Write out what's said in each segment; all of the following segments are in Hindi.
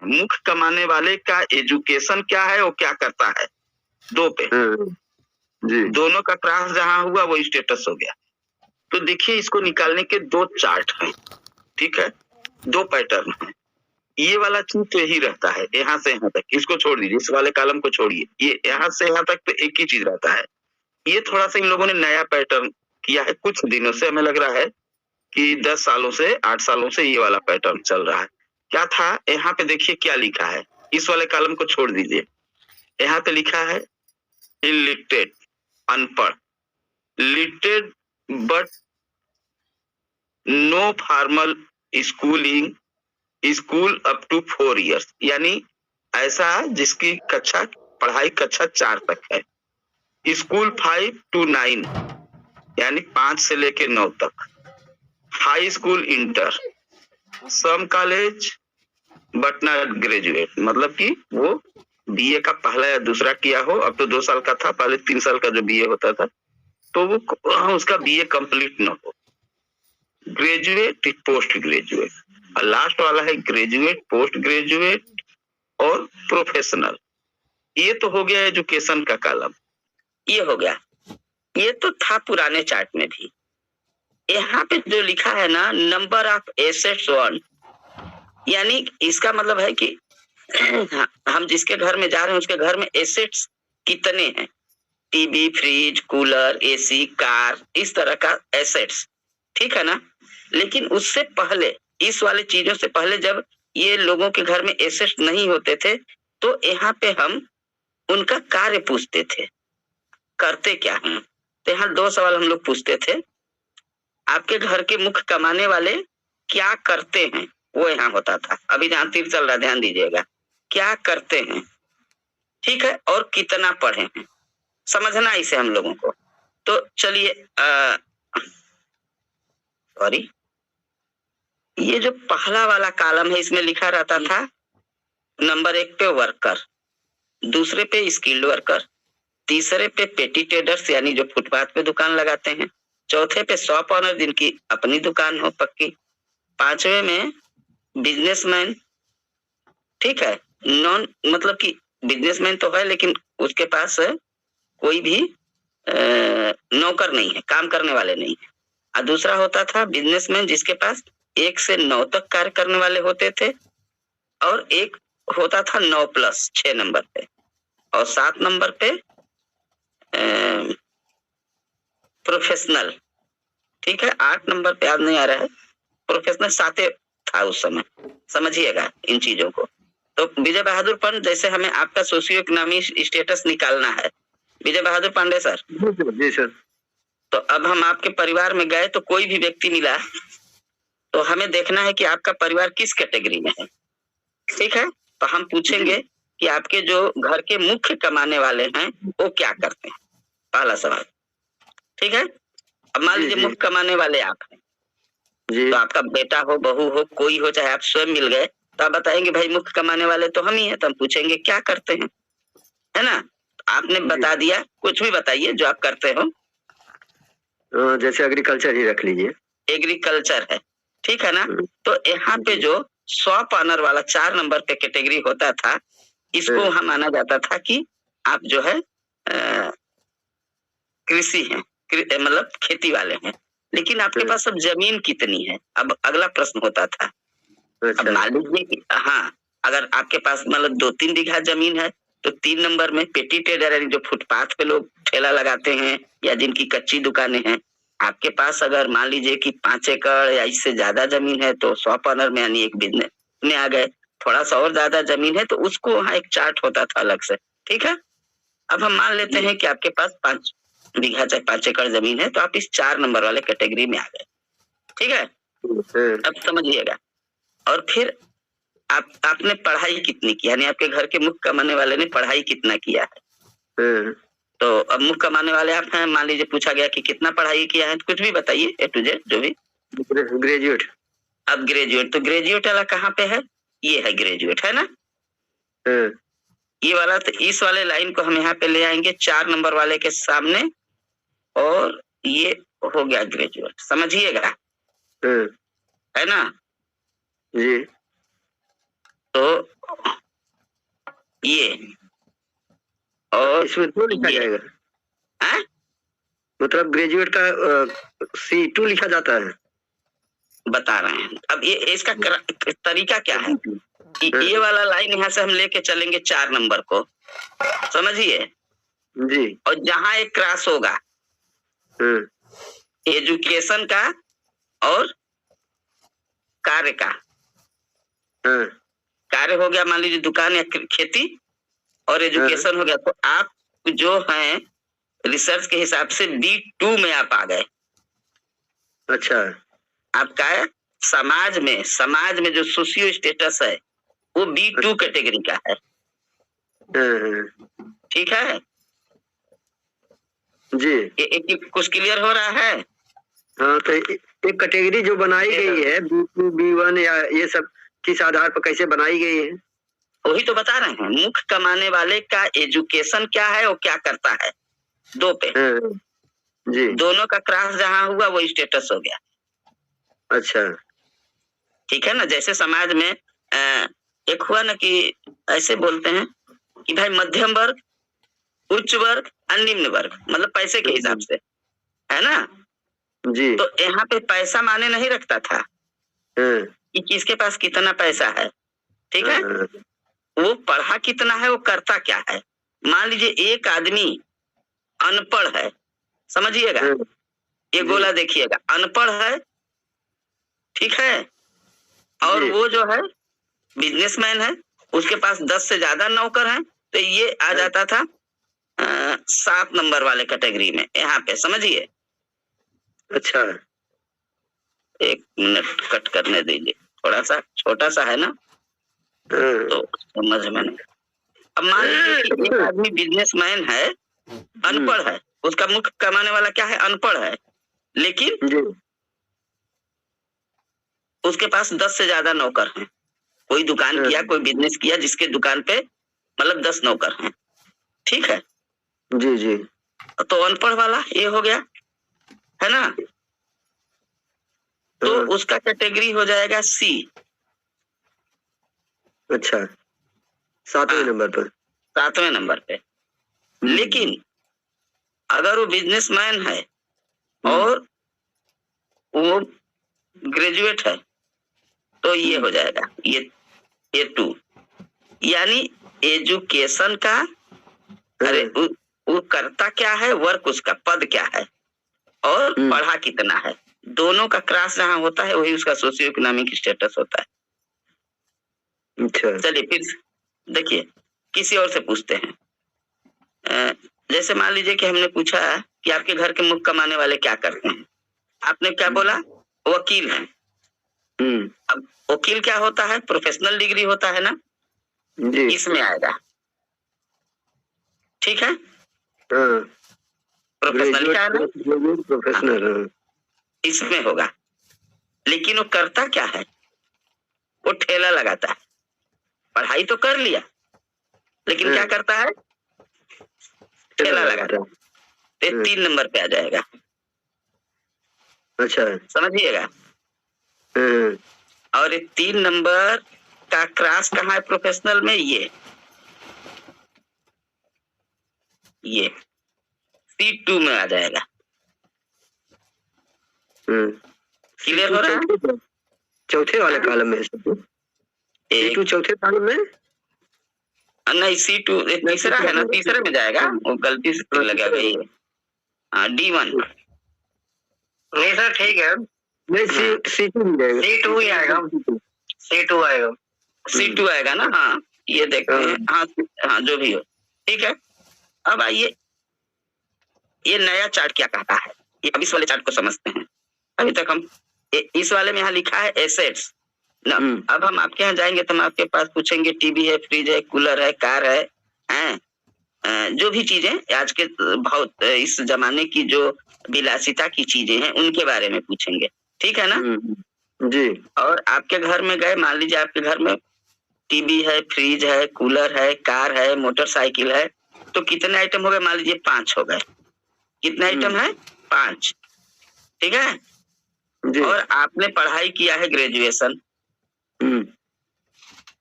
मुख्य कमाने वाले का एजुकेशन क्या है, वो क्या करता है, 2 पे जी दोनों का क्रॉस जहां हुआ वो स्टेटस हो गया। तो देखिए इसको निकालने के 2 चार्ट हैं, ठीक है, 2 पैटर्न है। ये वाला चीज तो यही रहता है, यहाँ से यहाँ तक, इसको छोड़ दीजिए, इस वाले कॉलम को छोड़िए, ये यहाँ से यहाँ तक तो एक ही चीज रहता है। ये थोड़ा सा इन लोगों ने नया पैटर्न किया है, कुछ दिनों से हमें लग रहा है कि 10 सालों से 8 सालों से ये वाला पैटर्न चल रहा है। क्या था, यहाँ पे देखिए क्या लिखा है, इस वाले कॉलम को छोड़ दीजिए, यहाँ पे लिखा है इलिटरेट, अनपढ़, literate but no formal schooling, school up to 4 years, यानी ऐसा जिसकी कक्षा पढ़ाई कक्षा 4 तक है, स्कूल 5 to 9 यानी 5 से लेके 9 तक, high school inter, some college but not graduate, मतलब कि वो बीए का पहला या दूसरा किया हो, अब तो 2 साल का था, पहले 3 साल का जो बीए होता था, तो वो उसका बीए कंप्लीट ना हो, ग्रेजुएट पोस्ट ग्रेजुएट, और लास्ट वाला है ग्रेजुएट पोस्ट ग्रेजुएट और प्रोफेशनल। ये तो हो गया एजुकेशन का कॉलम, ये हो गया। ये तो था पुराने चार्ट में भी। यहाँ पे जो लिखा है ना, नंबर ऑफ एसेट्स वन, यानी इसका मतलब है कि हम जिसके घर में जा रहे हैं उसके घर में एसेट्स कितने हैं, TV, fridge, cooler, AC, car, इस तरह का एसेट्स, ठीक है ना। लेकिन उससे पहले, इस वाले चीजों से पहले, जब ये लोगों के घर में एसेट्स नहीं होते थे, तो यहाँ पे हम उनका कार्य पूछते थे, करते क्या हैं। तो यहाँ 2 सवाल हम लोग पूछते थे, आपके घर के मुख्य कमाने वाले क्या करते हैं, वो यहाँ होता था। अभी जहाँ तीर चल रहा है ध्यान दीजिएगा, क्या करते हैं, ठीक है, और कितना पढ़े हैं, समझना इसे हम लोगों को। तो चलिए, सॉरी, ये जो पहला वाला कॉलम है इसमें लिखा रहता था नंबर 1 पे वर्कर, दूसरे पे स्किल्ड वर्कर, तीसरे पे पेटी ट्रेडर्स यानी जो फुटपाथ पे दुकान लगाते हैं, चौथे पे शॉप ऑनर जिनकी अपनी दुकान हो पक्की, 5वें में बिजनेसमैन, ठीक है, नॉन मतलब कि बिजनेसमैन तो है लेकिन उसके पास कोई भी नौकर नहीं है, काम करने वाले नहीं है। और दूसरा होता था बिजनेसमैन जिसके पास 1 से 9 तक कार्य करने वाले होते थे, और एक होता था 9+ 6 नंबर पे, और 7 नंबर पे प्रोफेशनल, ठीक है, 8 नंबर पे याद नहीं आ रहा है, प्रोफेशनल 7 था उस समय, समझिएगा इन चीजों को। तो विजय बहादुर पंत, जैसे हमें आपका सोशियो इकोनॉमिक स्टेटस निकालना है, विजय बहादुर पांडे सर। जी सर। तो अब हम आपके परिवार में गए तो कोई भी व्यक्ति मिला, तो हमें देखना है कि आपका परिवार किस कैटेगरी में है, ठीक है। तो हम पूछेंगे कि आपके जो घर के मुख्य कमाने वाले हैं वो क्या करते हैं, पहला सवाल, ठीक है। अब मान लीजिए मुख्य कमाने वाले आप हैं, तो आपका बेटा हो, बहू हो, कोई हो, चाहे आप स्वयं मिल गए, तो आप बताएंगे भाई मुख्य कमाने वाले तो हम ही हैं। तो हम पूछेंगे क्या करते हैं, है ना। आपने बता दिया, कुछ भी बताइए जो आप करते हो। जैसे एग्रीकल्चर ही रख लीजिए। एग्रीकल्चर है, ठीक है ना। तो यहाँ पे जो शॉप ऑनर वाला 4 नंबर पे कैटेगरी होता था, इसको वहां माना जाता था कि आप जो है कृषि हैं, मतलब खेती वाले हैं। लेकिन आपके पास अब जमीन कितनी है, अब अगला प्रश्न होता था। अब मान लीजिए कि हाँ, अगर आपके पास मतलब 2-3 बीघा जमीन है, तो 3 नंबर में पेटी ट्रेडर यानी जो फुटपाथ पे लोग ठेला लगाते हैं या जिनकी कच्ची दुकानें हैं, आपके पास अगर मान लीजिए कि 5 एकड़ या इससे ज्यादा जमीन है, तो शॉप ऑनर में यानी एक बिजनेस में आ गए। थोड़ा सा और ज्यादा जमीन है तो उसको वहाँ एक चार्ट होता था अलग से, ठीक है। अब हम मान लेते हैं कि आपके पास 5 बीघा चाहे 5 एकड़ जमीन है, तो आप इस 4 नंबर वाले कैटेगरी में आ गए, ठीक है। अब समझिएगा, और फिर आपने पढ़ाई कितनी की, यानी आपके घर के मुख्य कमाने वाले ने पढ़ाई कितना किया है। तो अब मुख्य कमाने वाले आप हैं, मान लीजिए पूछा गया कि कितना पढ़ाई किया है, तो कुछ भी बताइए, A to Z जो भी। ग्रेजुएट। अब ग्रेजुएट, तो ग्रेजुएट वाला कहाँ पे है, ये है ग्रेजुएट, है ना। ये वाला, तो इस वाले लाइन को हम यहाँ पे ले आएंगे 4 नंबर वाले के सामने, और ये हो गया ग्रेजुएट, समझिएगा, है ना जी। तो ये, और इसमें 2 लिखा ये, जाएगा, हाँ? मतलब ग्रेजुएट का C2 लिखा जाता है। बता रहे हैं। अब ये इसका तरीका क्या है, हाँ। ये वाला लाइन यहाँ से हम लेके चलेंगे 4 नंबर को, समझिए, जी। और जहां एक क्रॉस होगा हाँ। एजुकेशन का और कार्य का, हाँ। कार्य हो गया मान लीजिए दुकान या खेती, और एजुकेशन हो गया, तो आप जो हैं रिसर्च के हिसाब से B2 में आप आ गए। अच्छा। आपका है समाज में जो सोशियो स्टेटस है वो B2 कैटेगरी का है। ठीक है जी। एक कुछ क्लियर हो रहा है? हाँ, तो एक कैटेगरी जो बनाई गई है B2 B1 या ये सब किस आधार पर कैसे बनाई गई है? वही तो बता रहे हैं, मुख्य कमाने वाले का एजुकेशन क्या है और क्या करता है, 2 पे। जी। दोनों का क्रॉस जहां हुआ वो स्टेटस हो गया। अच्छा। ठीक है ना, जैसे समाज में एक हुआ ना कि ऐसे बोलते हैं कि भाई मध्यम वर्ग, उच्च वर्ग और निम्न वर्ग, मतलब पैसे के हिसाब से, है ना? जी। तो यहाँ पे पैसा माने नहीं रखता था कि किसके पास कितना पैसा है। ठीक है, वो पढ़ा कितना है, वो करता क्या है। मान लीजिए एक आदमी अनपढ़ है, समझिएगा, ये गोला देखिएगा, अनपढ़ है, ठीक है, और वो जो है बिजनेसमैन है, उसके पास 10 से ज्यादा नौकर हैं, तो ये आ जाता था 7 नंबर वाले कैटेगरी में यहाँ पे, समझिए। अच्छा, 1 मिनट कट करने दीजिए, थोड़ा सा छोटा सा है ना, तो समझ में नहीं। अब मान लीजिए कि एक आदमी बिजनेसमैन है, अनपढ़ है, उसका मुख्य कमाने वाला क्या है, अनपढ़ है, लेकिन उसके पास 10 से ज्यादा नौकर हैं। कोई दुकान किया, कोई बिजनेस किया, जिसके दुकान पे मतलब 10 नौकर हैं, ठीक है। जी जी। तो अनपढ़ वाला ये हो गया, है ना, तो उसका कैटेगरी हो जाएगा C। अच्छा, 7वें नंबर पर, 7वें नंबर पे। लेकिन अगर वो बिजनेसमैन है और वो ग्रेजुएट है, तो ये हो जाएगा ये 2, यानी एजुकेशन का, अरे वो करता क्या है, वर्क उसका, पद क्या है, और पढ़ा कितना है, दोनों का क्रॉस जहां होता है वही उसका सोशियो इकोनॉमिक स्टेटस होता है। अच्छा। चलिए फिर देखिए, किसी और से पूछते हैं। जैसे मान लीजिए कि हमने पूछा कि आपके घर के मुख्य कमाने वाले क्या करते हैं, आपने क्या बोला, वकील हैं। अब वकील क्या होता है, प्रोफेशनल डिग्री होता है ना जी। इसमें आएगा, ठीक है, प्रोफेशनल क्या है ना, प्रोफेशनल इसमें होगा। लेकिन वो करता क्या है, वो ठेला लगाता है, पढ़ाई तो कर लिया, लेकिन क्या करता है, ठेला लगाता है। तो 3 नंबर पे आ जाएगा। अच्छा, समझिएगा। और ये 3 नंबर का क्रॉस कहाँ है प्रोफेशनल में, ये C2 में आ जाएगा। क्लियर हो रहा है? चौथे वाले कॉलम में C2 चौथे कॉलम में नहीं, C2 तीसरा है ना, तीसरे में जाएगा, वो गलती से लगा गई। D1 नहीं सर, ठीक है, नहीं, C2 मिलेगा, C2 ही आएगा, C2 आएगा, C2 आएगा ना। हाँ, ये देखते हैं। हाँ, जो भी हो, ठीक है। अब आइए, ये नया चार्ट क्या कहता है, ये अब इस वाले चार्ट को समझते हैं। अभी तक हम इस वाले में यहाँ लिखा है एसेट्स ना। अब हम आपके यहाँ जाएंगे तो हम आपके पास पूछेंगे टीवी है, फ्रिज है, कूलर है, कार है, जो भी चीजें आज के बहुत इस जमाने की जो विलासिता की चीजें हैं उनके बारे में पूछेंगे, ठीक है ना जी। और आपके घर में गए, मान लीजिए आपके घर में टीवी है, फ्रिज है, कूलर है, कार है, मोटरसाइकिल है, तो कितने आइटम हो गए, मान लीजिए 5 हो गए। कितने आइटम है, 5, ठीक है जी। और आपने पढ़ाई किया है ग्रेजुएशन,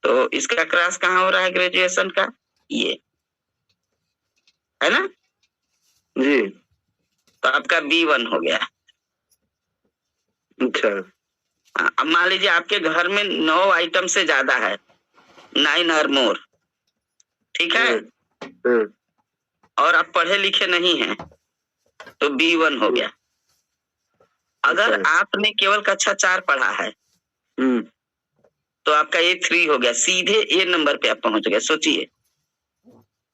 तो इसका क्रॉस कहाँ हो रहा है ग्रेजुएशन का, ये है ना, जी। तो आपका B1 हो गया। अच्छा। हाँ, अब मान लीजिए आपके घर में 9 आइटम से ज्यादा है, 9 और मोर, ठीक है, हम्म, और आप पढ़े लिखे नहीं हैं तो B1 हो गया। अगर अच्छा। आपने केवल कक्षा 4 पढ़ा है हम्म, तो आपका A3 हो गया, सीधे A नंबर पे आप पहुंच गए। सोचिए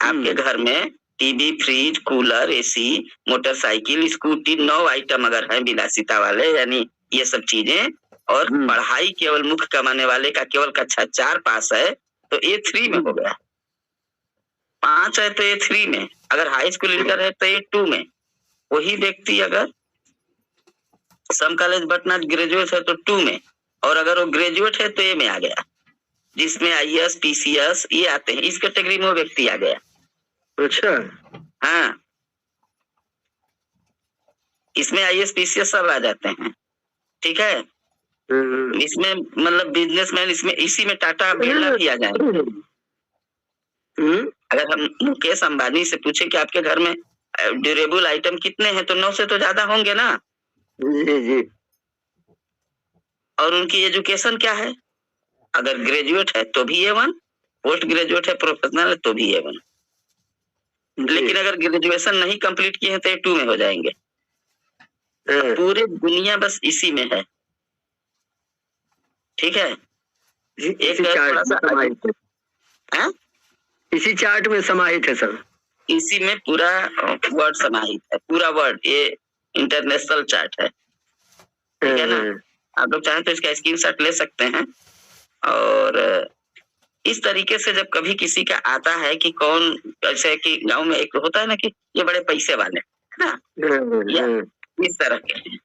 आपके घर में TV, fridge, cooler, AC, motorcycle, scooty, 9 item अगर हैं विलासिता वाले, यानी ये सब चीजें, और पढ़ाई केवल मुख्य कमाने वाले का केवल कक्षा 4 पास है तो A3 में हो गया। 5 है तो A3 में, अगर हाई स्कूल इंटर है तो A2 में। वही व्यक्ति अगर सम कॉलेज बटना ग्रेजुएट है तो 2 में, और अगर वो ग्रेजुएट है तो A में आ गया, जिसमें IAS, PCS ये आते हैं, इस कैटेगरी में वो व्यक्ति आ गया। अच्छा। हाँ, इसमें IAS, PCS सब आ जाते हैं, ठीक है। इसमें मतलब बिजनेसमैन, इसमें इसी में टाटा बिरला भी आ जाएंगे। अगर हम मुकेश अंबानी से पूछे कि आपके घर में ड्यूरेबल आइटम कितने हैं तो 9 से तो ज्यादा होंगे ना। जी जी। और उनकी एजुकेशन क्या है, अगर ग्रेजुएट है तो भी A1, पोस्ट ग्रेजुएट है, प्रोफेशनल है तो भी A1, लेकिन अगर ग्रेजुएशन नहीं कंप्लीट किए हैं तो A2 में हो जाएंगे। पूरी दुनिया बस इसी में है, ठीक है। एक थोड़ा सा इसी चार्ट में समाहित है सर, इसी में पूरा वर्ड समाहित है, पूरा वर्ड, ये इंटरनेशनल चार्ट है, ठीक है ना। आप लोग चाहें तो इसका स्क्रीनशॉट ले सकते हैं। और इस तरीके से जब कभी किसी का आता है कि कौन, जैसे कि गांव में एक होता है ना कि ये बड़े पैसे वाले है ना, या इस तरह के हैं,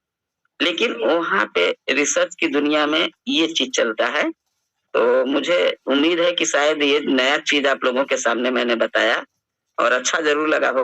लेकिन वहाँ पे रिसर्च की दुनिया में ये चीज चलता है। तो मुझे उम्मीद है कि शायद ये नया चीज आप लोगों के सामने मैंने बताया और अच्छा जरूर लगा होगा।